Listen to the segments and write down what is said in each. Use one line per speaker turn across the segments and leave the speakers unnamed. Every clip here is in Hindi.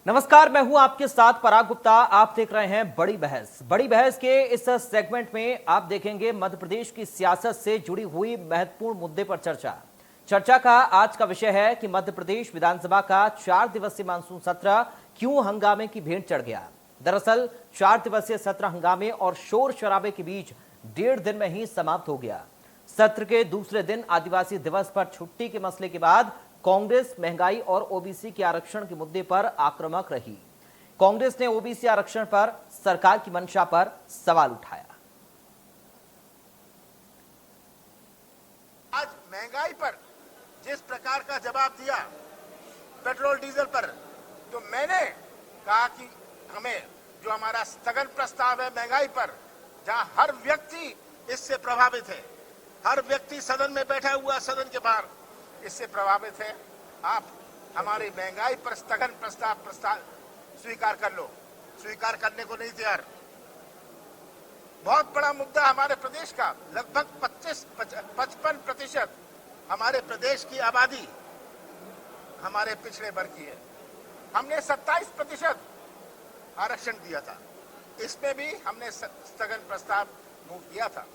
नमस्कार, मैं हूं आपके साथ पराग गुप्ता। आप देख रहे हैं बड़ी बहस। बड़ी बहस के इस सेगमेंट में आप देखेंगे मध्य प्रदेश की सियासत से जुड़ी हुई महत्वपूर्ण मुद्दे पर चर्चा का आज का विषय है कि मध्य प्रदेश विधानसभा का 4 दिवसीय मानसून सत्र क्यों हंगामे की भेंट चढ़ गया। दरअसल 4 दिवसीय सत्र हंगामे और शोर शराबे के बीच 1.5 दिन में ही समाप्त हो गया। सत्र के दूसरे दिन आदिवासी दिवस पर छुट्टी के मसले के बाद कांग्रेस महंगाई और ओबीसी के आरक्षण के मुद्दे पर आक्रामक रही। कांग्रेस ने ओबीसी आरक्षण पर सरकार की मंशा पर सवाल उठाया।
आज महंगाई पर जिस प्रकार का जवाब दिया पेट्रोल डीजल पर, तो मैंने कहा कि हमें जो हमारा स्थगन प्रस्ताव है महंगाई पर, जहां हर व्यक्ति इससे प्रभावित है, हर व्यक्ति सदन में बैठा हुआ सदन के बाहर इससे प्रभावित है, आप हमारी महंगाई पर स्थगन प्रस्ताव स्वीकार कर लो। स्वीकार करने को नहीं तैयार। बहुत बड़ा मुद्दा हमारे प्रदेश का, लगभग 55% हमारे प्रदेश की आबादी हमारे पिछड़े वर्ग की है। हमने 27% आरक्षण दिया था, इसमें भी हमने स्थगन प्रस्ताव मूव किया था।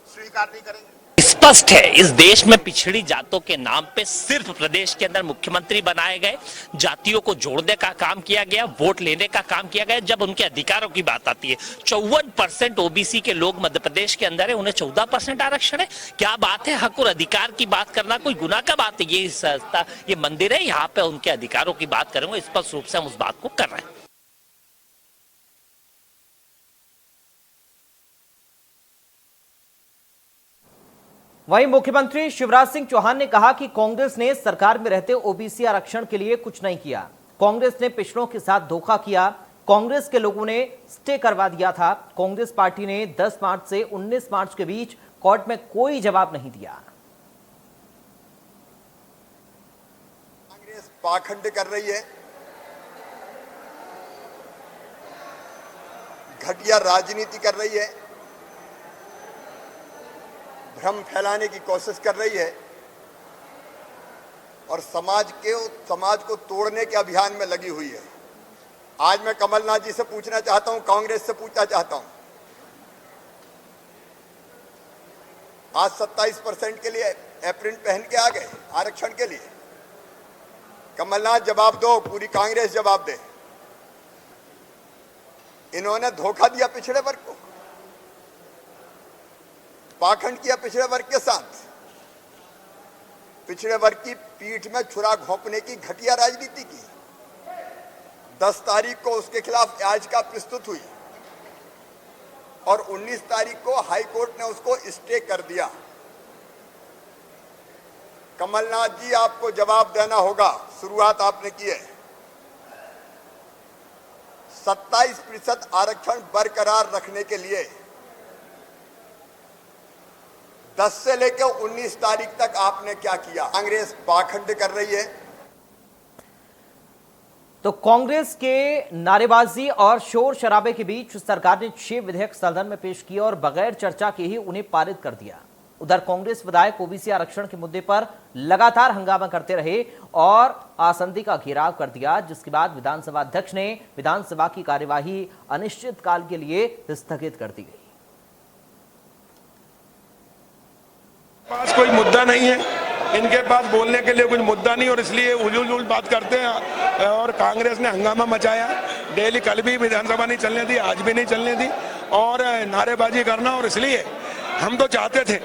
स्वीकार नहीं करेंगे।
स्पष्ट है, इस देश में पिछड़ी जातों के नाम पे सिर्फ प्रदेश के अंदर मुख्यमंत्री बनाए गए, जातियों को जोड़ने का काम किया गया, वोट लेने का काम किया गया। जब उनके अधिकारों की बात आती है, 54% ओबीसी के लोग मध्य प्रदेश के अंदर है, उन्हें 14% आरक्षण है। क्या बात है, हक और अधिकार की बात करना कोई गुनाह का बात है? ये संस्था, ये मंदिर है, यहाँ पे उनके अधिकारों की बात करेंगे, स्पष्ट रूप से हम उस बात को कर रहे हैं।
वहीं मुख्यमंत्री शिवराज सिंह चौहान ने कहा कि कांग्रेस ने सरकार में रहते ओबीसी आरक्षण के लिए कुछ नहीं किया। कांग्रेस ने पिछड़ों के साथ धोखा किया। कांग्रेस के लोगों ने स्टे करवा दिया था। कांग्रेस पार्टी ने 10 मार्च से 19 मार्च के बीच कोर्ट में कोई जवाब नहीं दिया।
कांग्रेस पाखंड कर रही है, घटिया राजनीति कर रही है, भ्रम फैलाने की कोशिश कर रही है और समाज को तोड़ने के अभियान में लगी हुई है। आज मैं कमलनाथ जी से पूछना चाहता हूं, कांग्रेस से पूछना चाहता हूं, आज 27% के लिए एप्रिन पहन के आ गए आरक्षण के लिए। कमलनाथ जवाब दो, पूरी कांग्रेस जवाब दे। इन्होंने धोखा दिया पिछड़े वर्ग को, पाखंड किया पिछड़े वर्ग के साथ, पिछड़े वर्ग की पीठ में छुरा घोंपने की घटिया राजनीति की। 10 तारीख को उसके खिलाफ याचिका प्रस्तुत हुई और 19 तारीख को हाई कोर्ट ने उसको स्टे कर दिया। कमलनाथ जी, आपको जवाब देना होगा। शुरुआत आपने की है। 27% आरक्षण बरकरार रखने के लिए 10 से लेकर 19 तारीख तक आपने क्या किया? कांग्रेस पाखंड कर रही है।
तो कांग्रेस के नारेबाजी और शोर शराबे के बीच सरकार ने 6 विधेयक सदन में पेश किए और बगैर चर्चा के ही उन्हें पारित कर दिया। उधर कांग्रेस विधायक ओबीसी आरक्षण के मुद्दे पर लगातार हंगामा करते रहे और आसंदी का घेराव कर दिया, जिसके बाद विधानसभा अध्यक्ष ने विधानसभा की कार्यवाही अनिश्चितकाल के लिए स्थगित कर दी गई।
पास कोई मुद्दा नहीं है, इनके पास बोलने के लिए कुछ मुद्दा नहीं, और इसलिए उलझुल बात करते हैं। और कांग्रेस ने हंगामा मचाया डेली, कल भी विधानसभा नहीं चलने दी, आज भी नहीं चलने दी और नारेबाजी करना। और इसलिए हम तो चाहते थे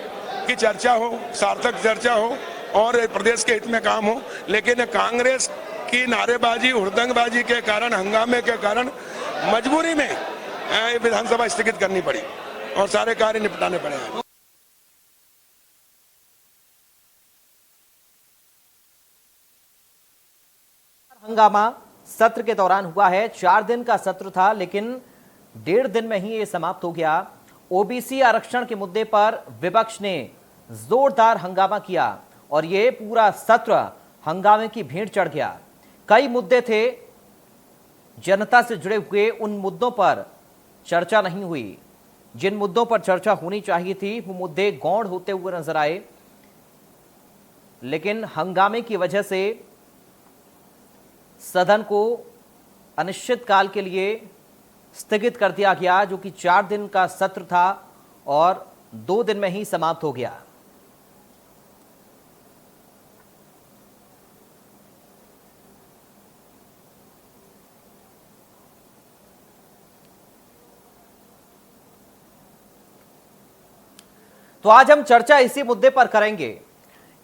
कि चर्चा हो, सार्थक चर्चा हो और प्रदेश के हित में काम हो, लेकिन कांग्रेस की नारेबाजी, हुड़दंगबाजी के कारण, हंगामे के कारण मजबूरी में विधानसभा स्थगित करनी पड़ी और सारे कार्य निपटाने पड़े।
हंगामा सत्र के दौरान हुआ है। 4 दिन का सत्र था, लेकिन 1.5 दिन में ही यह समाप्त हो गया। ओबीसी आरक्षण के मुद्दे पर विपक्ष ने जोरदार हंगामा किया और यह पूरा सत्र हंगामे की भेंट चढ़ गया। कई मुद्दे थे, जनता से जुड़े हुए, उन मुद्दों पर चर्चा नहीं हुई। जिन मुद्दों पर चर्चा होनी चाहिए थी वो मुद्दे गौण होते हुए नजर आए, लेकिन हंगामे की वजह से सदन को अनिश्चितकाल के लिए स्थगित कर दिया गया, जो कि 4 दिन का सत्र था और 2 दिन में ही समाप्त हो गया। तो आज हम चर्चा इसी मुद्दे पर करेंगे,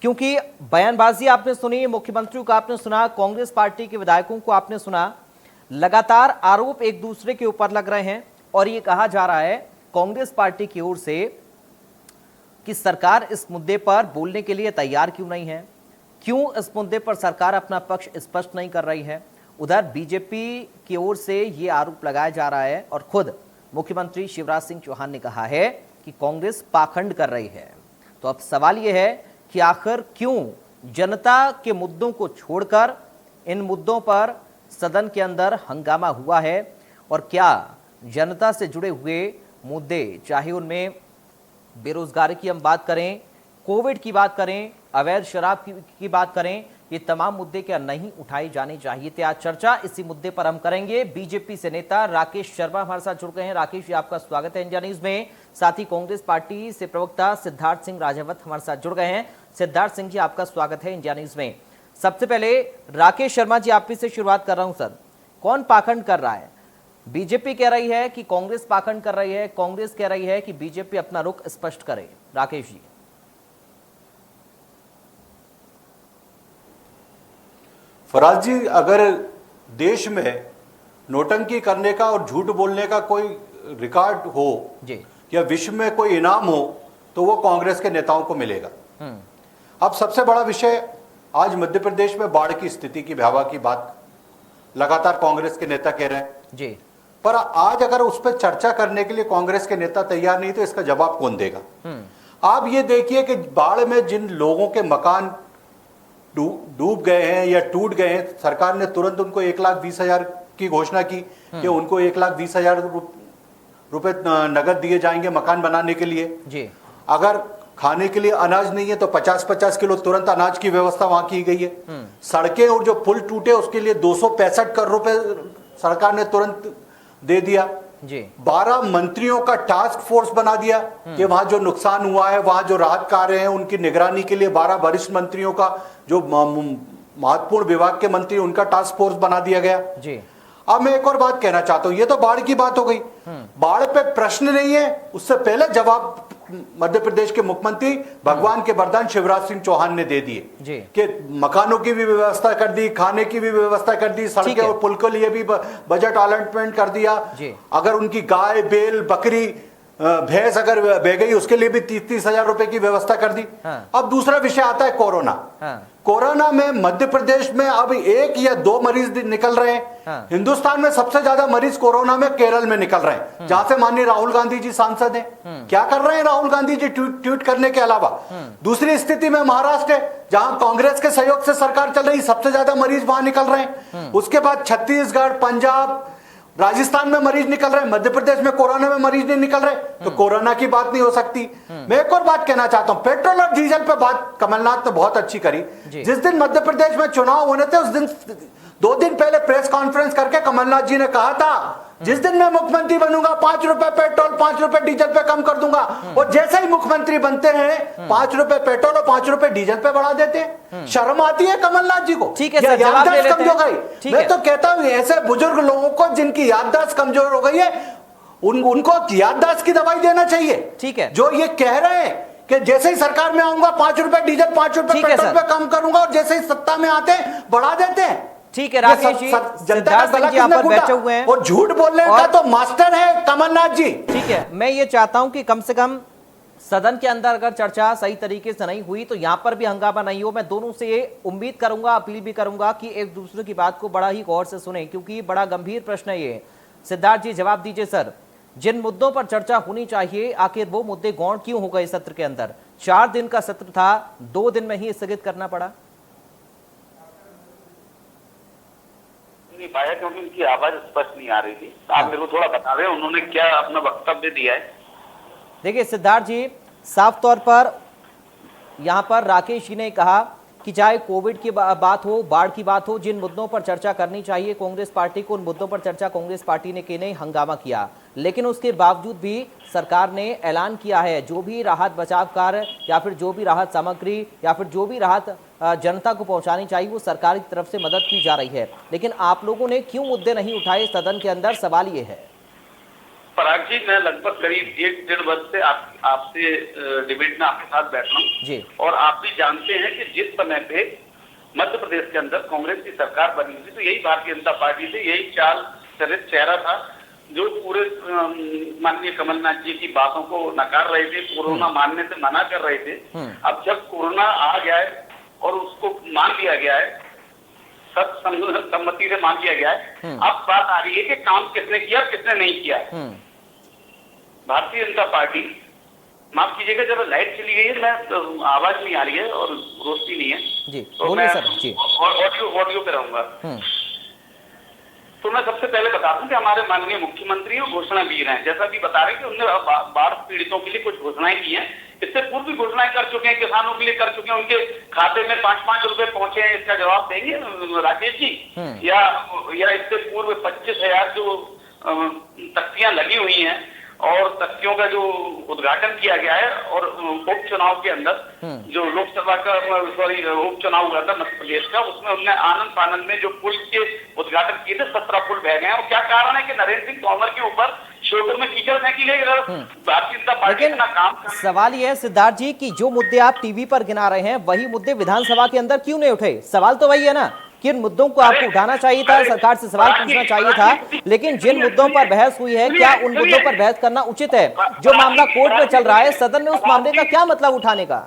क्योंकि बयानबाजी आपने सुनी, मुख्यमंत्री को आपने सुना, कांग्रेस पार्टी के विधायकों को आपने सुना। लगातार आरोप एक दूसरे के ऊपर लग रहे हैं और ये कहा जा रहा है कांग्रेस पार्टी की ओर से कि सरकार इस मुद्दे पर बोलने के लिए तैयार क्यों नहीं है, क्यों इस मुद्दे पर सरकार अपना पक्ष स्पष्ट नहीं कर रही है। उधर बीजेपी की ओर से ये आरोप लगाया जा रहा है और खुद मुख्यमंत्री शिवराज सिंह चौहान ने कहा है कि कांग्रेस पाखंड कर रही है। तो अब सवाल यह है कि आखिर क्यों जनता के मुद्दों को छोड़कर इन मुद्दों पर सदन के अंदर हंगामा हुआ है, और क्या जनता से जुड़े हुए मुद्दे, चाहे उनमें बेरोजगारी की हम बात करें, कोविड की बात करें, अवैध शराब की बात करें, ये तमाम मुद्दे क्या नहीं उठाए जाने चाहिए थे। आज चर्चा इसी मुद्दे पर हम करेंगे। बीजेपी से नेता राकेश शर्मा हमारे साथ जुड़ गए हैं। राकेश जी, आपका स्वागत है इंडिया न्यूज में। साथ ही कांग्रेस पार्टी से प्रवक्ता सिद्धार्थ सिंह राजावत हमारे साथ जुड़ गए हैं। सिद्धार्थ सिंह जी, आपका स्वागत है इंडिया न्यूज में। सबसे पहले राकेश शर्मा जी, आप ही से शुरुआत कर रहा हूं। सर, कौन पाखंड कर रहा है? बीजेपी कह रही है कि कांग्रेस पाखंड कर रही है, कांग्रेस कह रही है कि बीजेपी अपना रुख स्पष्ट करे। राकेश जी।
फराज जी, अगर देश में नोटंकी करने का और झूठ बोलने का कोई रिकॉर्ड हो
जी,
या विश्व में कोई इनाम हो तो वो कांग्रेस के नेताओं को मिलेगा। अब सबसे बड़ा विषय आज मध्य प्रदेश में बाढ़ की स्थिति की, भयावह की बात लगातार कांग्रेस के नेता कह रहे हैं
जी,
पर आज अगर उस पर चर्चा करने के लिए कांग्रेस के नेता तैयार नहीं तो इसका जवाब कौन देगा? आप ये देखिए कि बाढ़ में जिन लोगों के मकान डूब गए हैं या टूट गए हैं, सरकार ने तुरंत उनको 1,20,000 की घोषणा की कि उनको 1,20,000 रुपए नगद दिए जाएंगे मकान बनाने के लिए
जी।
अगर खाने के लिए अनाज नहीं है तो 50-50 किलो तुरंत अनाज की व्यवस्था वहां की गई है। सड़कें और जो पुल टूटे उसके लिए 265 करोड़ रुपए सरकार ने तुरंत दे दिया
जी।
12 मंत्रियों का टास्क फोर्स बना दिया कि वहां जो नुकसान हुआ है, वहां जो राहत कार्य हैं उनकी निगरानी के लिए 12 वरिष्ठ मंत्रियों का, जो महत्वपूर्ण विभाग के मंत्री, उनका टास्क फोर्स बना दिया गया
जी।
अब मैं एक और बात कहना चाहता हूं, ये तो बाढ़ की बात हो गई। बाढ़ पे प्रश्न नहीं है, उससे पहले जवाब मध्य प्रदेश के मुख्यमंत्री भगवान के वरदान शिवराज सिंह चौहान ने दे दिए कि मकानों की भी व्यवस्था कर दी, खाने की भी व्यवस्था कर दी, सड़कें और पुल के लिए भी बजट अलॉटमेंट कर दिया। अगर उनकी गाय, बेल, बकरी, भैंस अगर बह गई उसके लिए भी 30,000 रुपए की व्यवस्था कर दी। अब दूसरा विषय आता है कोरोना। कोरोना में मध्य प्रदेश में अब 1 या 2 मरीज निकल रहे हैं। हिंदुस्तान में सबसे ज्यादा मरीज कोरोना में केरल में निकल रहे हैं, जहां से माननीय राहुल गांधी जी सांसद हैं। क्या कर रहे हैं राहुल गांधी जी ट्वीट करने के अलावा? दूसरी स्थिति में महाराष्ट्र है, जहां कांग्रेस के सहयोग से सरकार चल रही, सबसे ज्यादा मरीज वहां निकल रहे हैं। उसके बाद छत्तीसगढ़, पंजाब, राजस्थान में मरीज निकल रहे हैं, मध्य प्रदेश में कोरोना में मरीज नहीं निकल रहे, तो कोरोना की बात नहीं हो सकती। मैं एक और बात कहना चाहता हूं, पेट्रोल और डीजल पे बात कमलनाथ ने बहुत अच्छी करी। जिस दिन मध्य प्रदेश में चुनाव होने थे उस दिन 2 दिन पहले प्रेस कॉन्फ्रेंस करके कमलनाथ जी ने कहा था जिस दिन मैं मुख्यमंत्री बनूंगा 5 रुपए पेट्रोल, 5 रुपए डीजल पे कम कर दूंगा। और जैसे ही मुख्यमंत्री बनते हैं 5 रुपए पेट्रोल और 5 रुपए डीजल पे बढ़ा देते हैं। शर्म आती है कमलनाथ जी को?
ठीक है सर, जवाब दे लेते हैं।
कमजोर गई। मैं तो कहता हूं ऐसे बुजुर्ग लोगों को जिनकी याददाश्त कमजोर हो गई है उनको याददाश्त की दवाई देना चाहिए।
ठीक है,
जो ये कह रहे हैं कि जैसे ही सरकार में आऊंगा 5 रुपए डीजल, 5 रुपए पेट्रोल पे कम करूंगा, और जैसे ही सत्ता में आते हैं बढ़ा देते हैं।
ठीक है राकेश जी, सिद्धार्थ सिंह जी यहाँ पर बैठे हुए हैं
और झूठ बोलने का तो मास्टर है कमलनाथ जी।
ठीक है, मैं ये चाहता हूं कि कम से कम सदन के अंदर अगर चर्चा सही तरीके से नहीं हुई तो यहां पर भी हंगामा नहीं हो। मैं दोनों से ये उम्मीद करूंगा, अपील भी करूंगा कि एक दूसरे की बात को बड़ा ही गौर से सुने, क्योंकि बड़ा गंभीर प्रश्न है ये। सिद्धार्थ जी, जवाब दीजिए सर, जिन मुद्दों पर चर्चा होनी चाहिए आखिर वो मुद्दे गौण क्यों हो गए सत्र के अंदर? 4 दिन का सत्र था, 2 दिन में ही स्थगित करना पड़ा।
नहीं पाया क्योंकि उनकी आवाज स्पष्ट नहीं आ रही थी। आप मेरे को थोड़ा बता रहे हैं उन्होंने क्या अपना वक्तव्य दिया है?
देखिए सिद्धार्थ जी, साफ तौर पर यहां पर राकेश जी ने कहा कि चाहे कोविड की बात हो, बाढ़ की बात हो, जिन मुद्दों पर चर्चा करनी चाहिए कांग्रेस पार्टी को, उन मुद्दों पर चर्चा कांग्रेस पार्टी ने की नहीं, हंगामा किया। लेकिन उसके बावजूद भी सरकार ने ऐलान किया है जो भी राहत बचाव कार्य या फिर जो भी राहत सामग्री या फिर जो भी राहत जनता को पहुंचानी चाहिए वो सरकार की तरफ से मदद की जा रही है। लेकिन आप लोगों ने क्यों मुद्दे नहीं उठाए सदन के अंदर, सवाल ये है।
पराग जी, मैं लगभग करीब 1-1.5 वर्ष से आपसे डिबेट में आपके साथ बैठ रहा हूँ
जी, और
आप भी जानते हैं कि जिस समय पे मध्य प्रदेश के अंदर कांग्रेस की सरकार बनी थी तो यही भारतीय जनता पार्टी से यही चाल चरित चेहरा था जो पूरे माननीय कमलनाथ जी की बातों को नकार रहे थे, कोरोना मानने से मना कर रहे थे। अब जब कोरोना आ गया है और उसको मान लिया गया है, सब सम्मति से मान लिया गया है, अब बात आ रही है कि काम किसने किया किसने नहीं किया। भारतीय जनता पार्टी, माफ कीजिएगा जब लाइट चली गई है, मैं आवाज नहीं आ रही है और रोशनी नहीं है
जी,
तो
बोलिए
मैं
सर जी।
ऑडियो पे रहूंगा। तो मैं सबसे पहले बता दूं कि हमारे माननीय मुख्यमंत्री घोषणा वीर हैं, जैसा कि बता रहे हैं कि उन्होंने बाढ़ पीड़ितों के लिए कुछ घोषणाएं की हैं, इससे पूर्व भी घोषणाएं कर चुके हैं, किसानों के लिए कर चुके हैं, उनके खाते में 5-5 रुपए पहुंचे हैं। इसका जवाब देंगे राकेश जी? या इससे पूर्व 25,000 जो तख्तियां लगी हुई हैं और तख्तियों का जो उद्घाटन किया गया है और उपचुनाव के अंदर जो लोकसभा का उपचुनाव हुआ था मध्य प्रदेश का, उसमें उन्होंने आनंद फानंद में जो पुल के उद्घाटन किए थे, 17 पुल बह गए हैं। और क्या कारण है कि नरेंद्र सिंह तोमर के ऊपर श्योपुर में कीचड़ फेंकी गई? भारतीय जनता पार्टी अपना काम
सवाल ये है सिद्धार्थ जी कि जो मुद्दे आप टीवी पर गिना रहे हैं वही मुद्दे विधानसभा के अंदर क्यों नहीं उठे? सवाल तो वही है ना, किन मुद्दों को आपको उठाना चाहिए था, सरकार से सवाल पूछना चाहिए था, लेकिन जिन मुद्दों पर बहस हुई है क्या उन मुद्दों पर बहस करना उचित है? जो मामला कोर्ट में चल रहा है, सदन में उस मामले का क्या मतलब उठाने का?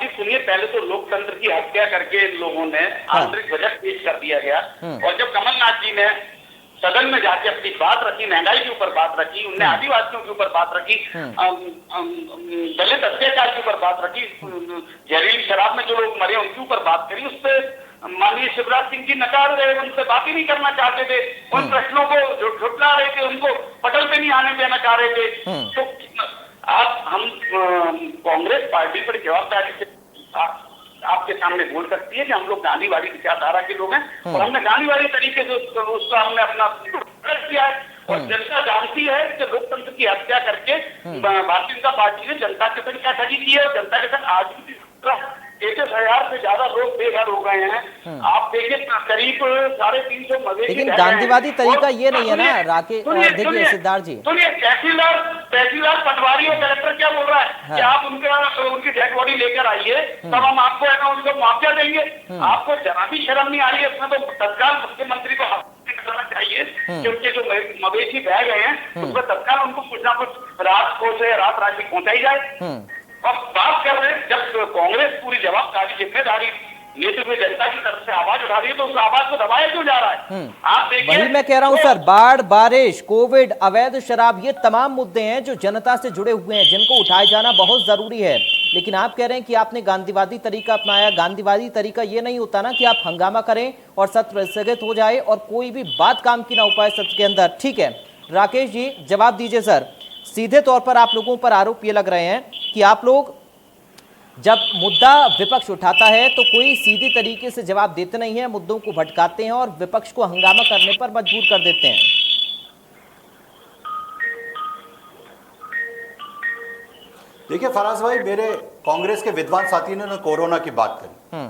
सुनिए, पहले तो लोकतंत्र की हत्या करके इन लोगों ने आंतरिक बजट पेश कर दिया गया और जब कमलनाथ जी ने सदन में जाके अपनी बात रखी, महंगाई के ऊपर बात रखी, उनने आदिवासियों के ऊपर बात रखी, दलित अत्याचार के ऊपर बात रखी, जहरीली शराब में जो लोग मरे उनके ऊपर बात करी, उस पर माननीय शिवराज सिंह जी नकार रहे, उनसे बात ही नहीं करना चाहते थे, उन प्रश्नों को झुठला रहे थे, उनको पटल पे नहीं आने देना चाह रहे थे। तो आप हम कांग्रेस पार्टी पर जवाबदारी से आपके सामने बोल सकती है कि हम लोग गांधीवादी विचारधारा के लोग हैं और हमने गांधीवादी तरीके से उसका हमने अपना किया है और जनता जानती है कि लोकतंत्र की हत्या करके भारतीय जनता पार्टी ने जनता के साथ क्या ठगी की है। जनता के साथ आज भी 1,000 से ज्यादा लोग बेघर हो गए हैं। आप देखिए करीब 350 मवेशी।
लेकिन गांधीवादी तरीका ये नहीं है ना राकेश, देखिए सिद्धार्थ जी,
सुनिए, तहसीलदार पटवारी और कलेक्टर क्या बोल रहा है कि आप उनकी डेड बॉडी लेकर आइए तब हम आपको है ना उनको मुआवजा देंगे। आपको जरा भी शर्म नहीं आ रही है? इसमें तो तत्काल मुख्यमंत्री को करना चाहिए कि उनके जो मवेशी बह गए हैं उस पर तत्काल उनको कुछ ना कुछ राहत राहत राशि पहुंचाई जाए। और बात कर रहे हैं जब कांग्रेस पूरी जवाबदारी जिम्मेदारी लेते हुए जनता की तरफ से आवाज उठा रही है तो उस आवाज को दबाया क्यों जा रहा है? आप देखिए,
वही मैं कह रहा हूं सर, बाढ़, बारिश, कोविड, अवैध शराब, ये तमाम मुद्दे हैं जो जनता से जुड़े हुए हैं, जिनको उठाए जाना बहुत जरूरी है। लेकिन आप कह रहे हैं कि आपने गांधीवादी तरीका अपनाया। गांधीवादी तरीका ये नहीं होता ना कि आप हंगामा करें और सत्र स्थगित हो जाए और कोई भी बात काम की ना हो पाए सत्र के अंदर। ठीक है राकेश जी, जवाब दीजिए सर। सीधे तौर पर आप लोगों पर आरोप ये लग रहे हैं कि आप लोग जब मुद्दा विपक्ष उठाता है तो कोई सीधी तरीके से जवाब देते नहीं है, मुद्दों को भटकाते हैं और विपक्ष को हंगामा करने पर मजबूर कर देते हैं।
देखिए फराज भाई, मेरे कांग्रेस के विद्वान साथी ने कोरोना की बात करी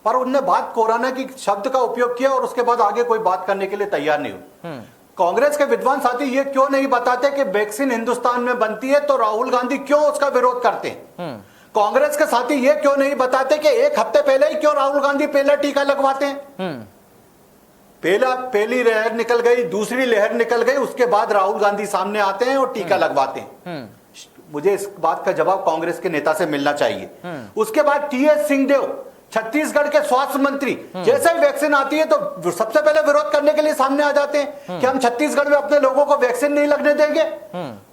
पर उनने बात कोरोना की शब्द का उपयोग किया और उसके बाद आगे कोई बात करने के लिए तैयार नहीं हुए। कांग्रेस के विद्वान साथी ये क्यों नहीं बताते कि वैक्सीन हिंदुस्तान में बनती है तो राहुल गांधी क्यों उसका विरोध करते हैं? कांग्रेस के साथी ये क्यों नहीं बताते कि एक हफ्ते पहले ही क्यों राहुल गांधी पहला टीका लगवाते हैं? पहली लहर निकल गई, दूसरी लहर निकल गई, उसके बाद राहुल गांधी सामने आते हैं और टीका लगवाते हैं। मुझे इस बात का जवाब कांग्रेस के नेता से मिलना चाहिए। उसके बाद टीएस सिंहदेव छत्तीसगढ़ के स्वास्थ्य मंत्री जैसे ही वैक्सीन आती है तो सबसे पहले विरोध करने के लिए सामने आ जाते हैं कि हम छत्तीसगढ़ में अपने लोगों को वैक्सीन नहीं लगने देंगे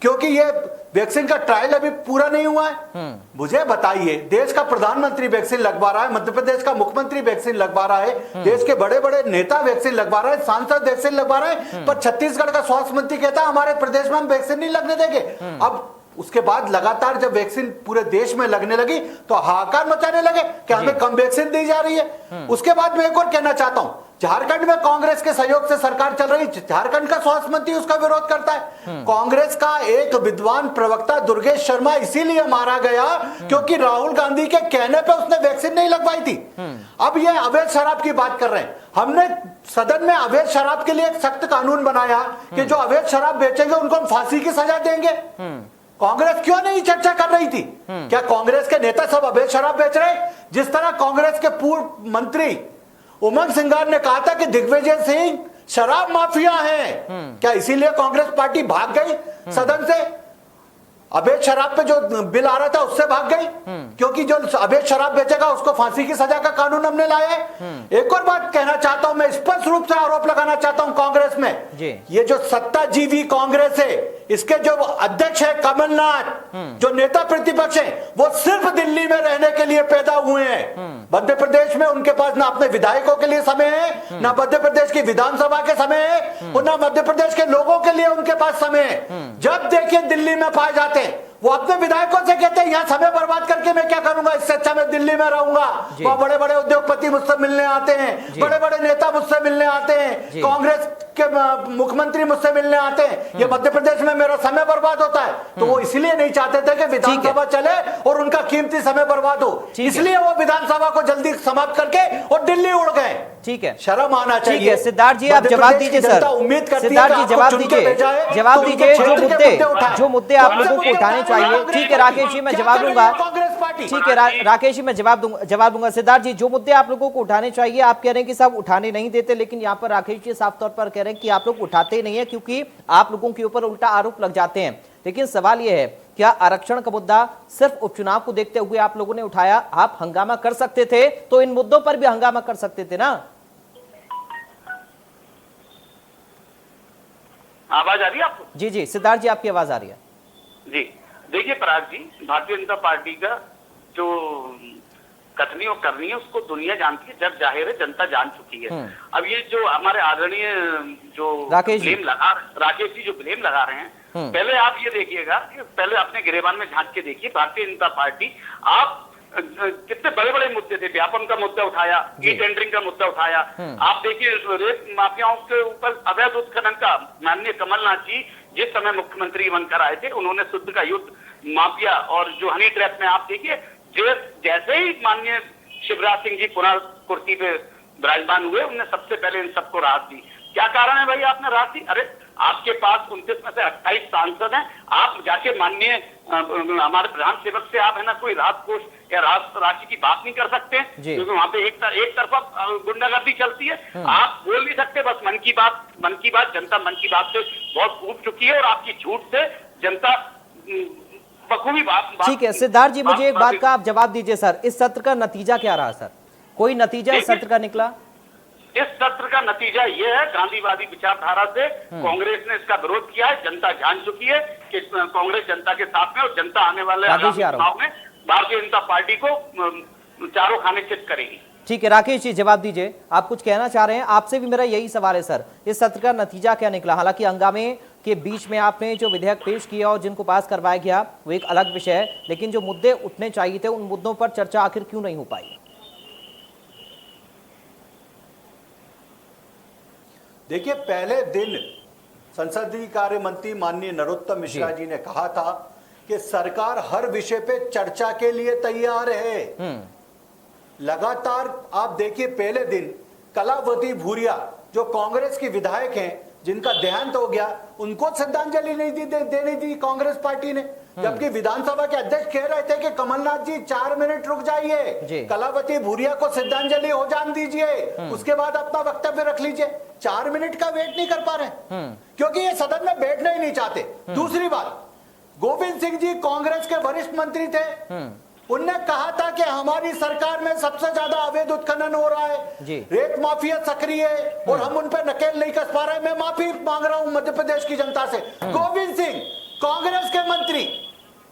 क्योंकि ये वैक्सीन का ट्रायल अभी पूरा नहीं हुआ है। मुझे बताइए, देश का प्रधानमंत्री वैक्सीन लगवा रहा है, मध्य प्रदेश का मुख्यमंत्री वैक्सीन लगवा रहा है, देश के बड़े बड़े नेता वैक्सीन लगवा रहे हैं, सांसद वैक्सीन लगवा रहे हैं, पर छत्तीसगढ़ का स्वास्थ्य मंत्री कहता है हमारे प्रदेश में हम वैक्सीन नहीं लगने देंगे। अब उसके बाद लगातार जब वैक्सीन पूरे देश में लगने लगी तो हाहाकार मचाने लगे कि हमें कम वैक्सीन दी जा रही है। उसके बाद मैं एक और कहना चाहता हूं, झारखंड में कांग्रेस के सहयोग से सरकार चल रही, झारखंड का स्वास्थ्य मंत्री उसका विरोध करता है। कांग्रेस का एक विद्वान प्रवक्ता दुर्गेश शर्मा इसीलिए मारा गया क्योंकि राहुल गांधी के कहने पे उसने वैक्सीन नहीं लगवाई थी। अब ये अवैध शराब की बात कर रहे हैं। हमने सदन में अवैध शराब के लिए एक सख्त कानून बनाया कि जो अवैध शराब बेचेंगे उनको हम फांसी की सजा देंगे। कांग्रेस क्यों नहीं चर्चा कर रही थी? क्या कांग्रेस के नेता सब अवैध शराब बेच रहे? जिस तरह कांग्रेस के पूर्व मंत्री उमंग सिंगार ने कहा था कि दिग्विजय सिंह शराब माफिया हैं, क्या इसीलिए कांग्रेस पार्टी भाग गई सदन से? अवैध शराब पे जो बिल आ रहा था उससे भाग गई क्योंकि जो अवैध शराब बेचेगा उसको फांसी की सजा का कानून हमने लाया है। एक और बात कहना चाहता हूं, मैं स्पष्ट रूप से आरोप लगाना चाहता हूं कांग्रेस में, ये जो सत्ताजीवी कांग्रेस है, इसके जो अध्यक्ष है कमलनाथ, जो नेता प्रतिपक्ष है, वो सिर्फ दिल्ली में रहने के लिए पैदा हुए हैं। मध्य प्रदेश में उनके पास ना अपने विधायकों के लिए समय है, ना मध्य प्रदेश की विधानसभा के समय है, और ना मध्य प्रदेश के लोगों के लिए उनके पास समय है। जब देखिए दिल्ली में पाए जाते हैं, वो अपने विधायकों से कहते हैं यहाँ समय बर्बाद करके मैं क्या करूंगा, इससे अच्छा मैं दिल्ली में रहूंगा। वहां बड़े बड़े उद्योगपति मुझसे मिलने आते हैं, बड़े बड़े नेता मुझसे मिलने आते हैं, कांग्रेस के मुख्यमंत्री मुझसे मिलने आते हैं। ये मध्य प्रदेश में मेरा समय बर्बाद होता है। तो वो इसलिए नहीं चाहते थे कि विधानसभा चले और उनका कीमती समय बर्बाद हो, इसलिए वो विधानसभा को जल्दी समाप्त करके और दिल्ली उड़ गए।
ठीक है,
शर्म आना चाहिए।
सिद्धार्थ जी आप जवाब दीजिए सर।
उम्मीद करती है
सिद्धार्थ जी जवाब दीजिए, जवाब दीजिए। जो मुद्दे आप लोगों को उठाने चाहिए। ठीक है राकेश जी, मैं जवाब दूंगा। ठीक है राकेश जी, मैं जवाब दूंगा। सिद्धार्थ जी, जो मुद्दे आप लोगों को उठाने चाहिए, आप कह रहे हैं कि सब उठाने नहीं देते, लेकिन यहाँ पर राकेश जी साफ तौर पर कह रहे हैं कि आप लोग उठाते नहीं है क्योंकि आप लोगों के ऊपर उल्टा आरोप लग जाते हैं। लेकिन सवाल यह है, क्या आरक्षण का मुद्दा सिर्फ उपचुनाव को देखते हुए आप लोगों ने उठाया? आप हंगामा कर सकते थे तो इन मुद्दों पर भी हंगामा कर सकते थे ना।
आवाज आ रही है आपको?
जी जी सिद्धार्थ जी, आपकी आवाज आ रही है।
जी देखिए पराग जी, भारतीय जनता पार्टी का जो कथनी और करनी है उसको दुनिया जानती है, जग जाहिर है, जनता जान चुकी है। अब ये जो हमारे आदरणीय जो राकेश जी जो ब्लेम लगा रहे हैं, पहले आप ये देखिएगा कि पहले अपने गिरेबान में झांक के देखिए, भारतीय जनता पार्टी आप कितने बड़े बड़े मुद्दे थे, व्यापम का मुद्दा उठाया, ई टेंडरिंग का मुद्दा उठाया। आप देखिए रेत माफियाओं के ऊपर अवैध उत्खनन का माननीय कमलनाथ जी जिस समय मुख्यमंत्री बनकर आए थे, उन्होंने शुद्ध का युद्ध माफिया और जो हनी ट्रैप में आप देखिए जैसे ही माननीय शिवराज सिंह जी पुनः कुर्सी पे विराजमान हुए, उन्होंने सबसे पहले इन सबको राहत दी। क्या कारण है भाई आपने राहत दी? अरे आपके पास 29 में से 28 सांसद हैं, आप जाके माननीय हमारे प्रधान सेवक से आप है ना कोई राहत कोष या राहत राशि की बात नहीं कर सकते, क्योंकि वहां पे एक तरफा गुंडागर्दी चलती है। आप बोल नहीं सकते, बस मन की बात जनता मन की बात से बहुत ऊब चुकी है और आपकी झूठ से जनता बखूबी बात।
ठीक है सिद्धार्थ जी, मुझे एक बात का आप जवाब दीजिए सर, इस सत्र का नतीजा क्या रहा सर? कोई नतीजा इस सत्र का निकला?
इस सत्र का नतीजा यह है, गांधीवादी विचारधारा से कांग्रेस ने इसका विरोध किया है। जनता जान चुकी है कि कांग्रेस जनता के साथ में और जनता आने वाले चुनाव में भारतीय जनता पार्टी को चारों खाने चित करेगी।
ठीक है राकेश जी जवाब दीजिए, आप कुछ कहना चाह रहे हैं? आपसे भी मेरा यही सवाल है सर, इस सत्र का नतीजा क्या निकला? हालांकि हंगामे के बीच में आपने जो विधेयक पेश किया और जिनको पास करवाया गया वो एक अलग विषय है, लेकिन जो मुद्दे उठने चाहिए थे उन मुद्दों पर चर्चा आखिर क्यों नहीं हो पाई?
देखिए, पहले दिन संसदीय कार्य मंत्री माननीय नरोत्तम मिश्रा जी ने कहा था कि सरकार हर विषय पे चर्चा के लिए तैयार है। लगातार आप देखिए, पहले दिन कलावती भूरिया जो कांग्रेस की विधायक हैं जिनका देहांत हो गया, उनको श्रद्धांजलि नहीं देने दी कांग्रेस पार्टी ने, जबकि विधानसभा के अध्यक्ष कह रहे थे कि कमलनाथ जी 4 मिनट रुक जाइए, कलावती भूरिया को श्रद्धांजलि हो जान दीजिए, उसके बाद अपना वक्तव्य रख लीजिए। 4 मिनट का वेट नहीं कर पा रहे क्योंकि ये सदन में बैठना ही नहीं चाहते। दूसरी बात, गोविंद सिंह जी कांग्रेस के वरिष्ठ मंत्री थे, उनने कहा था कि हमारी सरकार में सबसे ज्यादा अवैध उत्खनन हो रहा है, रेत माफिया सक्रिय है और हम उन पर नकेल नहीं कस पा रहे। मैं माफी मांग रहा हूं मध्य प्रदेश की जनता से। गोविंद सिंह कांग्रेस के मंत्री,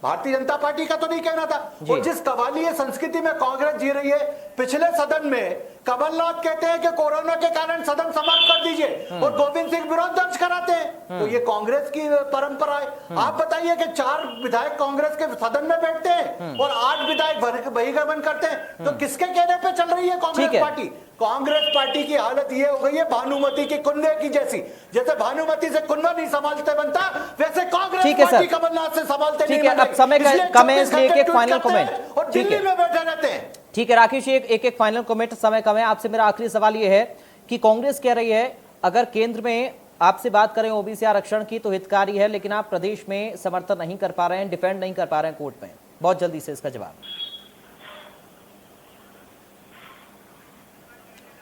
भारतीय जनता पार्टी का तो नहीं कहना था। और जिस कवालीय संस्कृति में कांग्रेस जी रही है, पिछले सदन में कमलनाथ कहते हैं कि कोरोना के कारण सदन समाप्त कर दीजिए और गोविंद सिंह विरोध दर्ज कराते हैं। तो ये कांग्रेस की परंपरा है। आप बताइए कि 4 विधायक कांग्रेस के सदन में बैठते हैं और 8 विधायक बहिर्गमन करते हैं, तो किसके कहने पे चल रही है कांग्रेस पार्टी? कांग्रेस पार्टी की हालत ये हो गई है भानुमति की कुंवे की जैसी। जैसे भानुमति से कुंवा नहीं संभालते बनता, वैसे कांग्रेस पार्टी कमलनाथ से संभालते नहीं बनता।
अब समय कम है, इसलिए एक फाइनल कमेंट
और दिल्ली में बैठे रहते हैं।
ठीक है राकेश जी, एक फाइनल कमेंट, समय कम है। आपसे मेरा आखिरी सवाल ये है कि कांग्रेस कह रही है अगर केंद्र में आपसे बात करें ओबीसी आरक्षण की तो हितकारी है, लेकिन आप प्रदेश में समर्थन नहीं कर पा रहे हैं, डिफेंड नहीं कर पा रहे हैं कोर्ट में। बहुत जल्दी से इसका जवाब।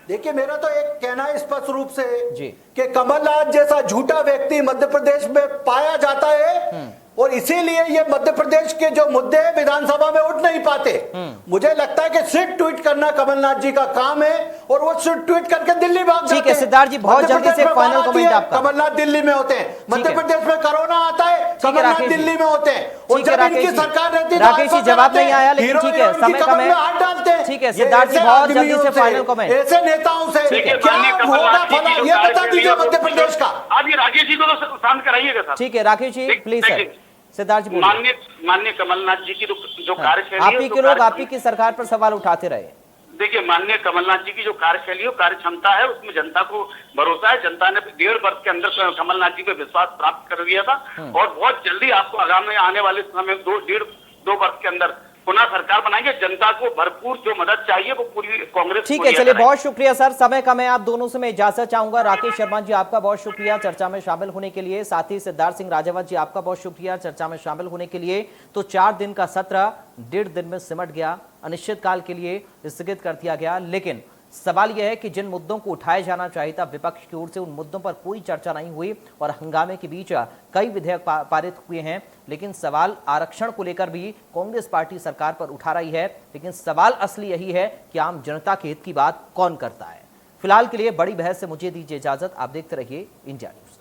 देखिए, मेरा तो एक कहना है स्पष्ट रूप से कि कमलनाथ जैसा झूठा व्यक्ति मध्य प्रदेश में पाया जाता है और इसीलिए ये मध्य प्रदेश के जो मुद्दे विधानसभा में उठ नहीं पाते। मुझे लगता है कि सिर्फ ट्वीट करना कमलनाथ जी का काम है और वो सिर्फ ट्वीट करके दिल्ली भाग जाते हैं।
ठीक है सिद्धार्थ जी, बहुत जल्दी से फाइनल कमेंट आपका।
कमलनाथ दिल्ली में होते हैं, मध्य प्रदेश में कोरोना आता है, कमलनाथ दिल्ली में होते हैं और जब इनकी सरकार रहती है
राकेश जी जवाब नहीं आया, लेकिन ठीक है समय कम है।
हाथ डालते हैं।
ठीक है सिद्धार्थ जी, बहुत जल्दी से फाइनल कमेंट।
ऐसे नेताओं से क्या होगा फला, ये बता दीजिए मध्य प्रदेश का।
आप ये राकेश जी को तो शांत कराइएगा सर।
ठीक है राकेश जी प्लीज सर। सिद्धार्थ जी
माननीय कमलनाथ जी की जो कार्यशैली,
आप ही के लोग आप ही की सरकार पर सवाल उठाते रहे।
देखिए माननीय कमलनाथ जी की जो कार्यशैली है, कार्य क्षमता है, उसमें जनता को भरोसा है। जनता ने 1.5 वर्ष के अंदर कमलनाथ जी पे विश्वास प्राप्त कर दिया था और बहुत जल्दी आपको आगामी आने वाले समय 2 वर्ष के अंदर पुनः सरकार बनाएंगे। जनता को भरपूर जो मदद चाहिए वो पूरी कांग्रेस।
ठीक है, चलिए बहुत शुक्रिया सर, समय कम है। आप दोनों से मैं इजाजत चाहूंगा। राकेश शर्मा जी आपका बहुत शुक्रिया चर्चा में शामिल होने के लिए, साथ ही सिद्धार्थ सिंह राजावत जी आपका बहुत शुक्रिया चर्चा में शामिल होने के लिए। तो 4 दिन का सत्र 1.5 दिन में सिमट गया, अनिश्चित काल के लिए स्थगित कर दिया गया। लेकिन सवाल यह है कि जिन मुद्दों को उठाया जाना चाहिए था विपक्ष की ओर से, उन मुद्दों पर कोई चर्चा नहीं हुई और हंगामे के बीच कई विधेयक पारित हुए हैं। लेकिन सवाल आरक्षण को लेकर भी कांग्रेस पार्टी सरकार पर उठा रही है, लेकिन सवाल असली यही है कि आम जनता के हित की बात कौन करता है। फिलहाल के लिए बड़ी बहस से मुझे दीजिए इजाजत। आप देखते रहिए इंडिया न्यूज।